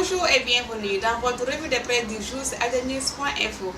Bonjour et bienvenue dans votre revue de presse du jour sur agenews.info.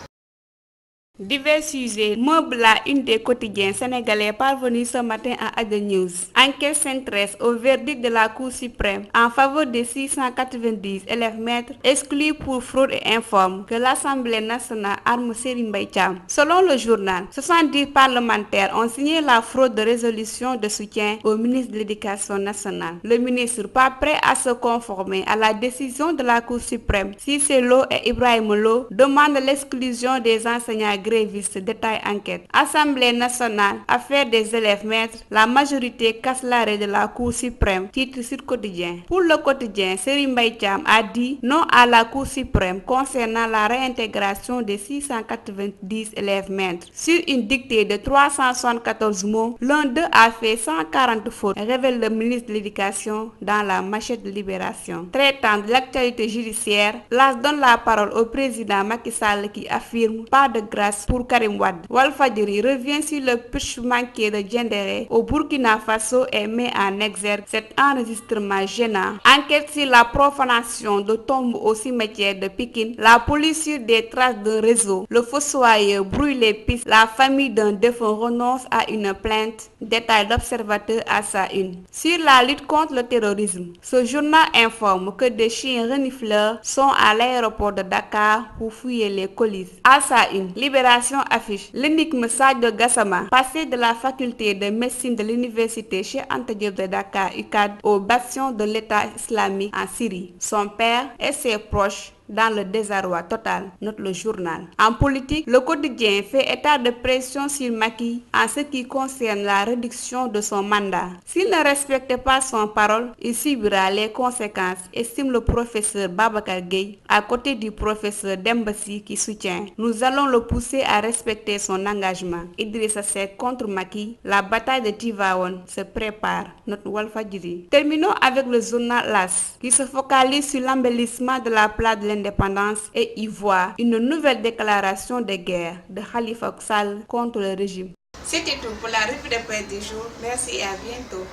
Divers sujets meublent la une des quotidiens sénégalais parvenus ce matin à AD News. Enquête s'intéresse au verdict de la Cour suprême en faveur des 690 élèves maîtres exclus pour fraude et informe que l'Assemblée nationale arme Serigne Mbaye Thiam. Selon le journal, 70 parlementaires ont signé la fraude de résolution de soutien au ministre de l'Éducation nationale. Le ministre, pas prêt à se conformer à la décision de la Cour suprême, Cissé Lo et Ibrahima Lo demandent l'exclusion des enseignants grévistes, détail enquête. Assemblée nationale, affaire des élèves maîtres, la majorité casse l'arrêt de la Cour suprême, titre Sud Quotidien. Pour le quotidien, Serigne Mbaye Thiam a dit non à la Cour suprême concernant la réintégration des 690 élèves maîtres. Sur une dictée de 374 mots, l'un d'eux a fait 140 fautes, révèle le ministre de l'Éducation dans la machette de Libération. Traitant de l'actualité judiciaire, l'AS donne la parole au président Macky Sall qui affirme pas de grâce pour Karim Wade. Walfadjri revient sur le putsch manqué de Diendéré au Burkina Faso et met en exergue cet enregistrement gênant. Enquête sur la profanation de tombes au cimetière de Pikine, la police sur des traces d'un réseau. Le fossoyeur brûle les pistes. La famille d'un défunt renonce à une plainte. Détail d'Observateur à sa une. Sur la lutte contre le terrorisme, ce journal informe que des chiens renifleurs sont à l'aéroport de Dakar pour fouiller les colis. À sa une, Libération affiche l'énigme Sadio Gassama, passé de la faculté de médecine de l'université Cheikh Anta Diop de Dakar UCAD au bastion de l'État islamique en Syrie. Son père et ses proches dans le désarroi total, note le journal. En politique, le quotidien fait état de pression sur Macky en ce qui concerne la réduction de son mandat. S'il ne respecte pas son parole, il subira les conséquences, estime le professeur Babacar Gueye, à côté du professeur Dembassi qui soutient. Nous allons le pousser à respecter son engagement. Idrissa Seck contre Macky, la bataille de Tivaouane se prépare, note Walfadjri. Terminons avec le journal LAS, qui se focalise sur l'embellissement de la place de l'indépendance et y voit une nouvelle déclaration de guerre de Khalifa Sall contre le régime. C'était tout pour la revue de presse du jour. Merci et à bientôt.